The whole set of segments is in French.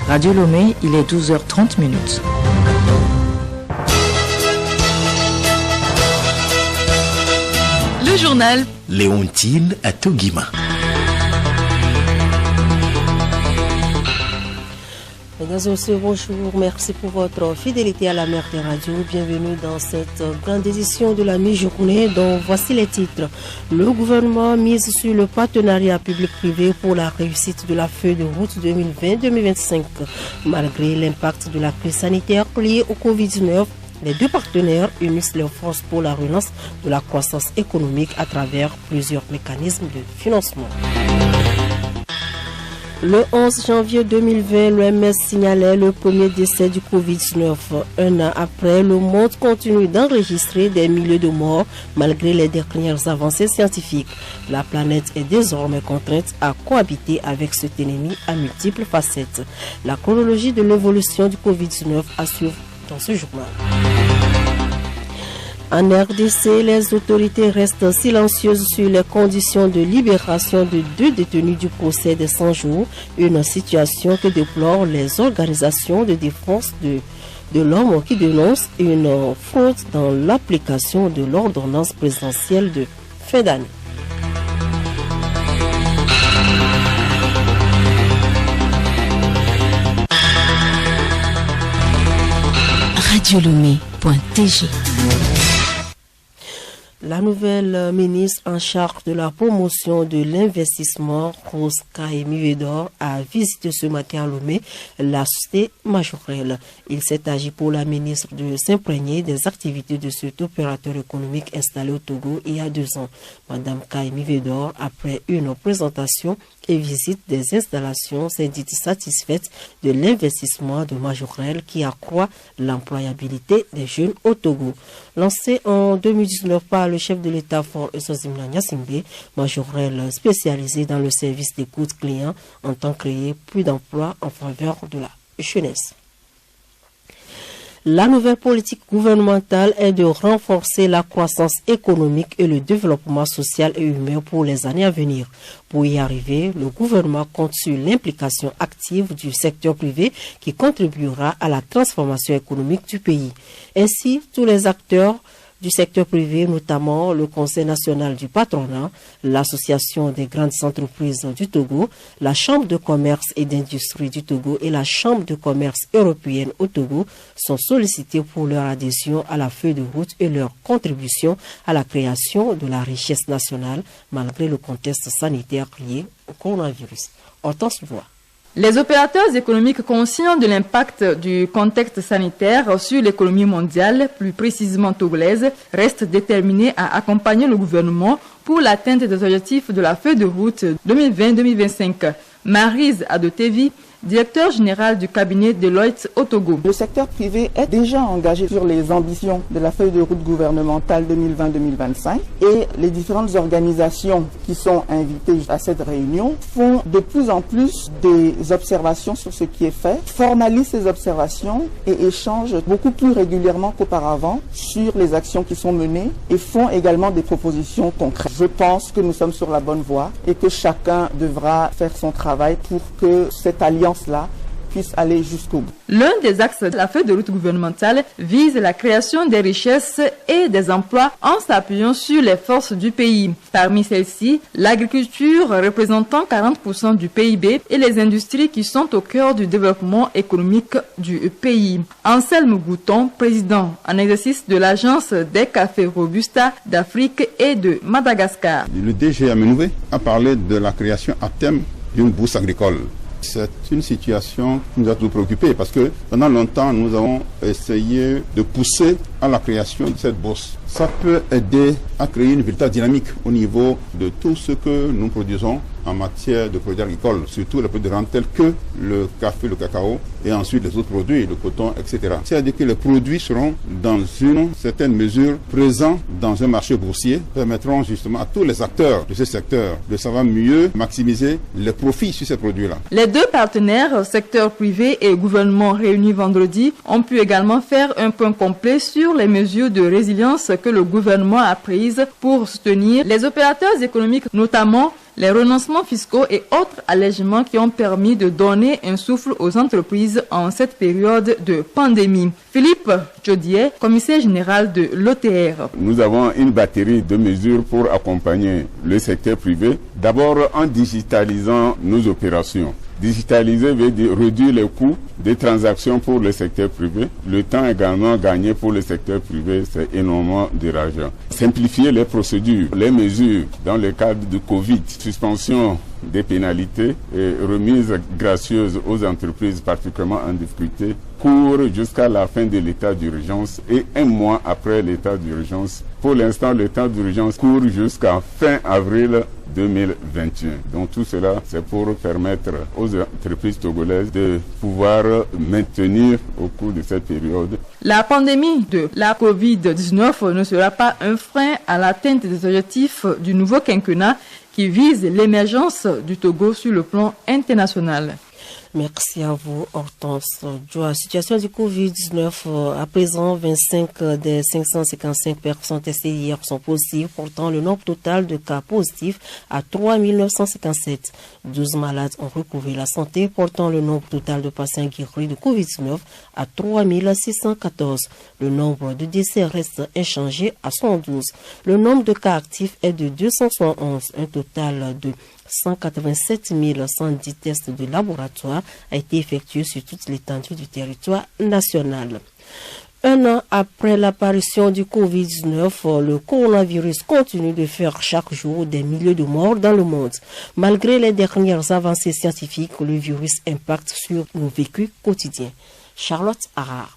Radio Lomé, il est 12h30. Le journal Léontine Atoguima. Mesdames et messieurs, bonjour. Merci pour votre fidélité à la mère des radios. Bienvenue dans cette grande édition de la mi-journée dont voici les titres. Le gouvernement mise sur le partenariat public-privé pour la réussite de la feuille de route 2020-2025. Malgré l'impact de la crise sanitaire liée au Covid-19, les deux partenaires unissent leurs forces pour la relance de la croissance économique à travers plusieurs mécanismes de financement. Le 11 janvier 2020, l'OMS signalait le premier décès du Covid-19. Un an après, le monde continue d'enregistrer des milliers de morts malgré les dernières avancées scientifiques. La planète est désormais contrainte à cohabiter avec cet ennemi à multiples facettes. La chronologie de l'évolution du Covid-19 à suivre dans ce journal. En RDC, les autorités restent silencieuses sur les conditions de libération de 2 détenus du procès des 100 jours, une situation que déplorent les organisations de défense de l'homme qui dénoncent une fraude dans l'application de l'ordonnance présidentielle de fin d'année. radiolomé.tg. La nouvelle ministre en charge de la promotion de l'investissement, Rose Kaemi-Vedor, a visité ce matin à Lomé la société Majorelle. Il s'est agi pour la ministre de s'imprégner des activités de cet opérateur économique installé au Togo il y a 2 ans. Madame Kaemi-Vedor, après une présentation et visite des installations, s'est dite satisfaite de l'investissement de Majorelle qui accroît l'employabilité des jeunes au Togo. Lancé en 2019 par le chef de l'État Fort Esozimna Nyasimbe, Majorelle spécialisé dans le service d'écoute client entend créer plus d'emplois en faveur de la jeunesse. La nouvelle politique gouvernementale est de renforcer la croissance économique et le développement social et humain pour les années à venir. Pour y arriver, le gouvernement compte sur l'implication active du secteur privé qui contribuera à la transformation économique du pays. Ainsi, tous les acteurs du secteur privé, notamment le Conseil national du patronat, l'Association des grandes entreprises du Togo, la Chambre de commerce et d'industrie du Togo et la Chambre de commerce européenne au Togo sont sollicités pour leur adhésion à la feuille de route et leur contribution à la création de la richesse nationale malgré le contexte sanitaire lié au coronavirus. Hortense Voix. Les opérateurs économiques conscients de l'impact du contexte sanitaire sur l'économie mondiale, plus précisément togolaise, restent déterminés à accompagner le gouvernement pour l'atteinte des objectifs de la feuille de route 2020-2025. Maryse Adotevi, directeur général du cabinet Deloitte au Togo. Le secteur privé est déjà engagé sur les ambitions de la feuille de route gouvernementale 2020-2025 et les différentes organisations qui sont invitées à cette réunion font de plus en plus des observations sur ce qui est fait, formalisent ces observations et échangent beaucoup plus régulièrement qu'auparavant sur les actions qui sont menées et font également des propositions concrètes. Je pense que nous sommes sur la bonne voie et que chacun devra faire son travail pour que cette alliance-là puisse aller jusqu'au bout. L'un des axes de la feuille de route gouvernementale vise la création des richesses et des emplois en s'appuyant sur les forces du pays. Parmi celles-ci, l'agriculture représentant 40% du PIB et les industries qui sont au cœur du développement économique du pays. Anselme Gouton, président en exercice de l'agence des cafés Robusta d'Afrique et de Madagascar. Le DG Amenouvé a parlé de la création à terme d'une bourse agricole. C'est une situation qui nous a toujours préoccupés parce que pendant longtemps, nous avons essayé de pousser à la création de cette bourse. Ça peut aider à créer une véritable dynamique au niveau de tout ce que nous produisons en matière de produits agricoles, surtout les produits de rente tels que le café, le cacao et ensuite les autres produits, le coton, etc. C'est-à-dire que les produits seront dans une certaine mesure présents dans un marché boursier, permettront justement à tous les acteurs de ce secteur de savoir mieux maximiser les profits sur ces produits-là. Les deux partenaires, secteur privé et gouvernement réunis vendredi, ont pu également faire un point complet sur les mesures de résilience que le gouvernement a prises pour soutenir les opérateurs économiques, notamment les renoncements fiscaux et autres allègements qui ont permis de donner un souffle aux entreprises en cette période de pandémie. Philippe Jodier, commissaire général de l'OTR. Nous avons une batterie de mesures pour accompagner le secteur privé. D'abord en digitalisant nos opérations. Digitaliser veut dire réduire les coûts des transactions pour le secteur privé. Le temps également gagné pour le secteur privé, c'est énormément d'argent. Simplifier les procédures, les mesures dans le cadre du Covid, suspension des pénalités et remise gracieuse aux entreprises particulièrement en difficulté, court jusqu'à la fin de l'état d'urgence et un mois après l'état d'urgence. Pour l'instant, l'état d'urgence court jusqu'à fin avril 2021. Donc tout cela, c'est pour permettre aux entreprises togolaises de pouvoir maintenir au cours de cette période. La pandémie de la Covid-19 ne sera pas un frein à l'atteinte des objectifs du nouveau quinquennat qui vise l'émergence du Togo sur le plan international. Merci à vous, Hortense. La situation du Covid-19, à présent, 25 des 555 personnes testées hier sont positives, portant le nombre total de cas positifs à 3 957. 12 malades ont retrouvé la santé, portant le nombre total de patients guéris de Covid-19 à 3 614. Le nombre de décès reste inchangé à 112. Le nombre de cas actifs est de 271. Un total de 187 110 tests de laboratoire a été effectué sur toute l'étendue du territoire national. Un an après l'apparition du Covid-19, le coronavirus continue de faire chaque jour des milliers de morts dans le monde. Malgré les dernières avancées scientifiques, le virus impacte sur nos vécus quotidiens. Charlotte Harard.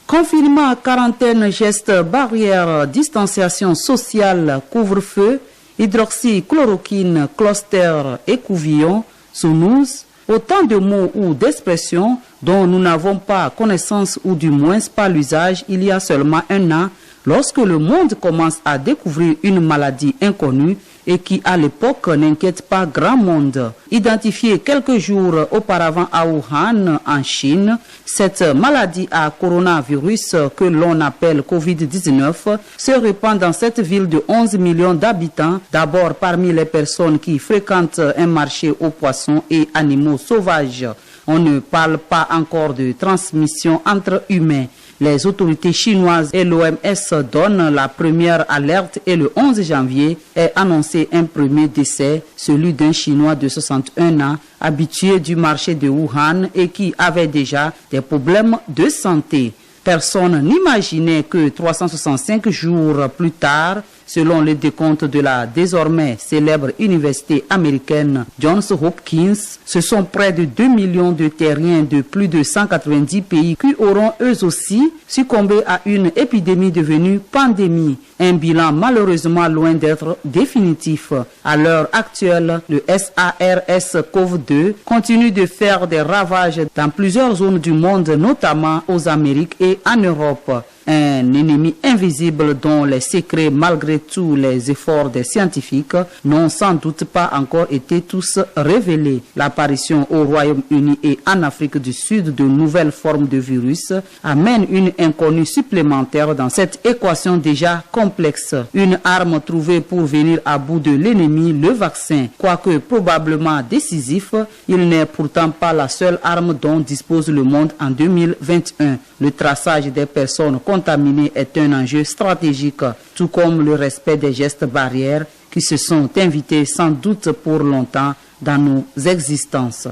Confinement, quarantaine, gestes barrières, distanciation sociale, couvre-feu, hydroxychloroquine, cluster et couvillon, snooze, autant de mots ou d'expressions dont nous n'avons pas connaissance ou du moins pas l'usage il y a seulement un an, lorsque le monde commence à découvrir une maladie inconnue et qui à l'époque n'inquiète pas grand monde. Identifiée quelques jours auparavant à Wuhan, en Chine, cette maladie à coronavirus que l'on appelle Covid-19 se répand dans cette ville de 11 millions d'habitants, d'abord parmi les personnes qui fréquentent un marché aux poissons et animaux sauvages. On ne parle pas encore de transmission entre humains. Les autorités chinoises et l'OMS donnent la première alerte et le 11 janvier est annoncé un premier décès, celui d'un Chinois de 61 ans, habitué du marché de Wuhan et qui avait déjà des problèmes de santé. Personne n'imaginait que 365 jours plus tard, selon les décomptes de la désormais célèbre université américaine Johns Hopkins, ce sont près de 2 millions de terriens de plus de 190 pays qui auront eux aussi succombé à une épidémie devenue pandémie. Un bilan malheureusement loin d'être définitif. À l'heure actuelle, le SARS-CoV-2 continue de faire des ravages dans plusieurs zones du monde, notamment aux Amériques et en Europe. Un ennemi invisible dont les secrets, malgré tous les efforts des scientifiques, n'ont sans doute pas encore été tous révélés. L'apparition au Royaume-Uni et en Afrique du Sud de nouvelles formes de virus amène une inconnue supplémentaire dans cette équation déjà complexe. Une arme trouvée pour venir à bout de l'ennemi, le vaccin. Quoique probablement décisif, il n'est pourtant pas la seule arme dont dispose le monde en 2021. Le traçage des personnes contaminées est un enjeu stratégique, tout comme le respect des gestes barrières qui se sont invités sans doute pour longtemps dans nos existences.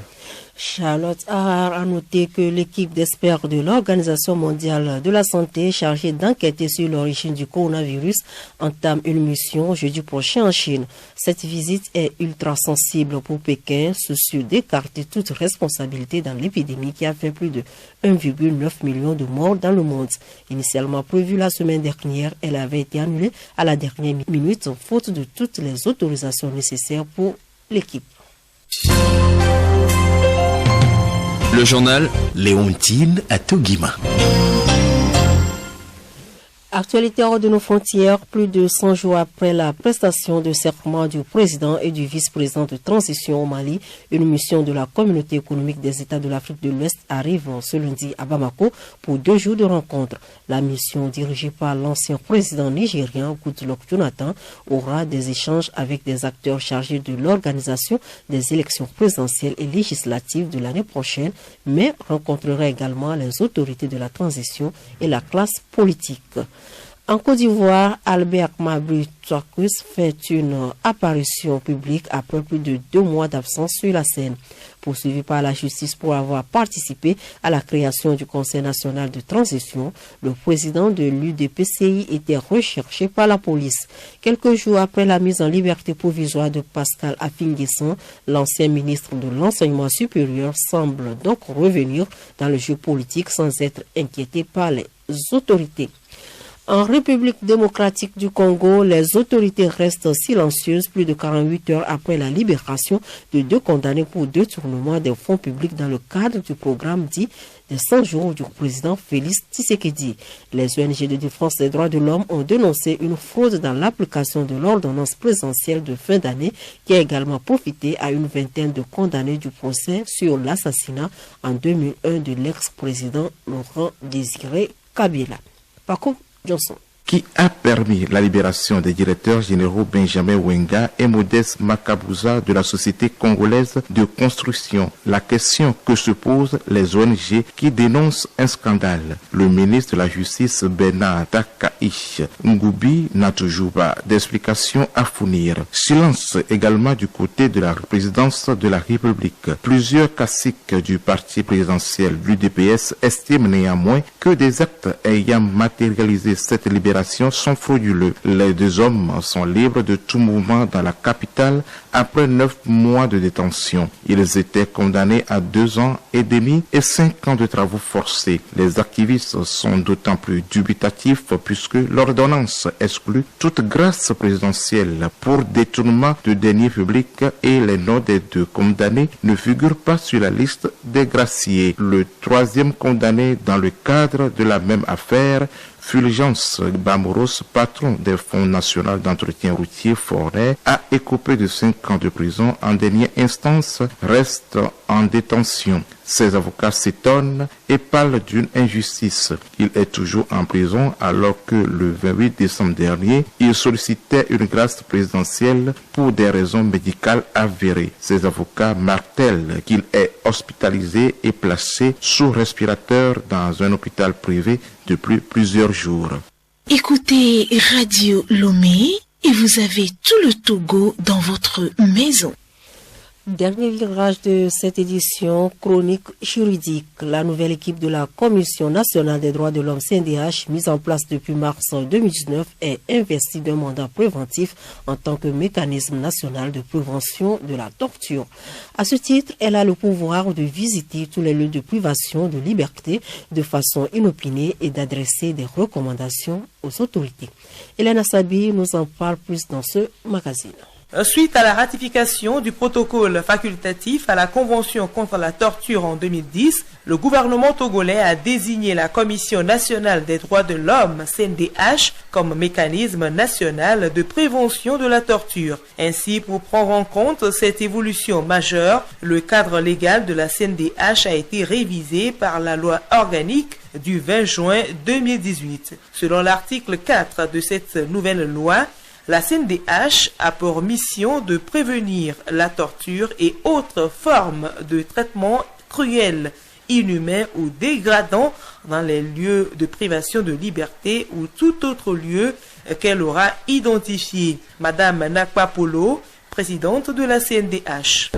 Charlotte Harard a noté que l'équipe d'experts de l'Organisation mondiale de la santé chargée d'enquêter sur l'origine du coronavirus entame une mission jeudi prochain en Chine. Cette visite est ultra sensible pour Pékin, soucieux d'écarter toute responsabilité dans l'épidémie qui a fait plus de 1,9 million de morts dans le monde. Initialement prévue la semaine dernière, elle avait été annulée à la dernière minute faute de toutes les autorisations nécessaires pour l'équipe. Le journal Léontine à Togima. Actualité hors de nos frontières, plus de 100 jours après la prestation de serment du président et du vice-président de transition au Mali, une mission de la Communauté économique des États de l'Afrique de l'Ouest arrive ce lundi à Bamako pour 2 jours de rencontre. La mission, dirigée par l'ancien président nigérien Goodluck Jonathan, aura des échanges avec des acteurs chargés de l'organisation des élections présidentielles et législatives de l'année prochaine, mais rencontrera également les autorités de la transition et la classe politique. En Côte d'Ivoire, Albert Mabry-Twakus fait une apparition publique après plus de 2 mois d'absence sur la scène. Poursuivi par la justice pour avoir participé à la création du Conseil national de transition, le président de l'UDPCI était recherché par la police. Quelques jours après la mise en liberté provisoire de Pascal Affinguessan, l'ancien ministre de l'Enseignement supérieur semble donc revenir dans le jeu politique sans être inquiété par les autorités. En République démocratique du Congo, les autorités restent silencieuses plus de 48 heures après la libération de 2 condamnés pour détournement des fonds publics dans le cadre du programme dit des 100 jours du président Félix Tshisekedi. Les ONG de défense des droits de l'homme ont dénoncé une fraude dans l'application de l'ordonnance présidentielle de fin d'année qui a également profité à une vingtaine de condamnés du procès sur l'assassinat en 2001 de l'ex-président Laurent Désiré Kabila. Par contre, Johnson, qui a permis la libération des directeurs généraux Benjamin Wenga et Modeste Makabouza de la Société congolaise de construction. La question que se posent les ONG qui dénoncent un scandale. Le ministre de la Justice Bernard Takaïch Ngoubi n'a toujours pas d'explication à fournir. Silence également du côté de la présidence de la République. Plusieurs caciques du parti présidentiel du DPS estiment néanmoins que des actes ayant matérialisé cette libération sont frauduleux. Les 2 hommes sont libres de tout mouvement dans la capitale après 9 mois de détention. Ils étaient condamnés à 2 ans et demi et 5 ans de travaux forcés. Les activistes sont d'autant plus dubitatifs puisque l'ordonnance exclut toute grâce présidentielle pour détournement de deniers publics et les noms des 2 condamnés ne figurent pas sur la liste des graciés. Le 3e condamné dans le cadre de la même affaire, Fulgence Bamoros, patron des Fonds national d'entretien routier Forêt, a écopé de 5 ans de prison en dernière instance, reste en détention. Ses avocats s'étonnent et parlent d'une injustice. Il est toujours en prison alors que le 28 décembre dernier, il sollicitait une grâce présidentielle pour des raisons médicales avérées. Ses avocats martèlent qu'il est hospitalisé et placé sous respirateur dans un hôpital privé depuis plusieurs jours. Écoutez Radio Lomé et vous avez tout le Togo dans votre maison. Dernier virage de cette édition, chronique juridique. La nouvelle équipe de la Commission nationale des droits de l'homme CNDH, mise en place depuis mars 2019, est investie d'un mandat préventif en tant que mécanisme national de prévention de la torture. À ce titre, elle a le pouvoir de visiter tous les lieux de privation de liberté de façon inopinée et d'adresser des recommandations aux autorités. Hélène Sabi nous en parle plus dans ce magazine. Suite à la ratification du protocole facultatif à la Convention contre la torture en 2010, le gouvernement togolais a désigné la Commission nationale des droits de l'homme, CNDH, comme mécanisme national de prévention de la torture. Ainsi, pour prendre en compte cette évolution majeure, le cadre légal de la CNDH a été révisé par la loi organique du 20 juin 2018. Selon l'article 4 de cette nouvelle loi, la CNDH a pour mission de prévenir la torture et autres formes de traitement cruels, inhumains ou dégradants dans les lieux de privation de liberté ou tout autre lieu qu'elle aura identifié. Madame Nakpa Polo, présidente de la CNDH.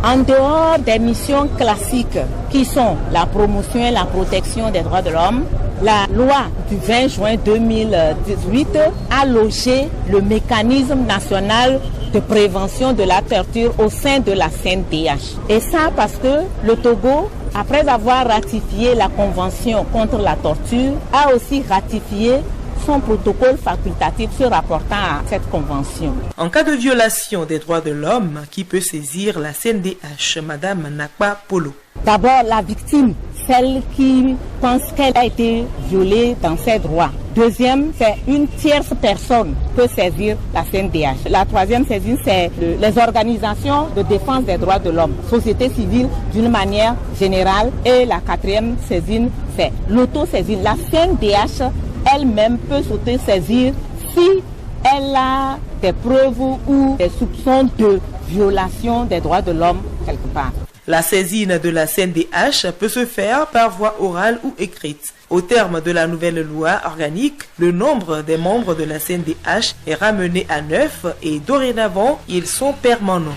En dehors des missions classiques qui sont la promotion et la protection des droits de l'homme, la loi du 20 juin 2018 a logé le mécanisme national de prévention de la torture au sein de la CNDH. Et ça parce que le Togo, après avoir ratifié la Convention contre la torture, a aussi ratifié son protocole facultatif se rapportant à cette convention. En cas de violation des droits de l'homme, qui peut saisir la CNDH, Madame Nakpa Polo? D'abord, la victime celle qui pense qu'elle a été violée dans ses droits. Deuxième, c'est une tierce personne peut saisir la CNDH. La troisième saisine, c'est les organisations de défense des droits de l'homme, société civile d'une manière générale. Et la quatrième saisine, c'est l'autosaisine. La CNDH elle-même peut s'autosaisir si elle a des preuves ou des soupçons de violation des droits de l'homme quelque part. La saisine de la CNDH peut se faire par voie orale ou écrite. Au terme de la nouvelle loi organique, le nombre des membres de la CNDH est ramené à 9 et dorénavant, ils sont permanents.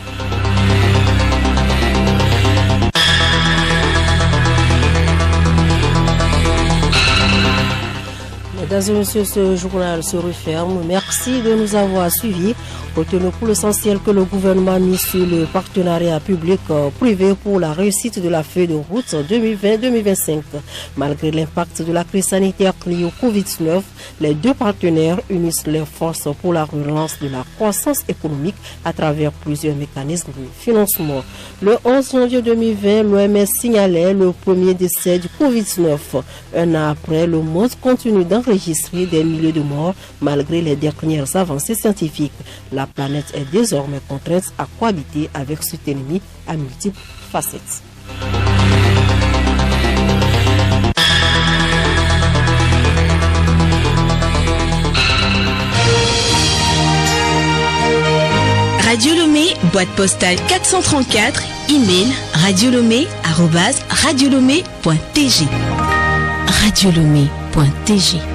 Mesdames et messieurs, ce journal se referme. Merci de nous avoir suivis. Retenez pour l'essentiel que le gouvernement a mis sur le partenariat public-privé pour la réussite de la feuille de route 2020-2025. Malgré l'impact de la crise sanitaire liée au Covid-19, les deux partenaires unissent leurs forces pour la relance de la croissance économique à travers plusieurs mécanismes de financement. Le 11 janvier 2020, l'OMS signalait le premier décès du Covid-19. Un an après, le monde continue d'enregistrer des milliers de morts malgré les dernières avancées scientifiques. La planète est désormais contrainte à cohabiter avec cet ennemi à multiples facettes. Radio Lomé, boîte postale 434, email radiolomé@radiolomé.tg. radiolomé.tg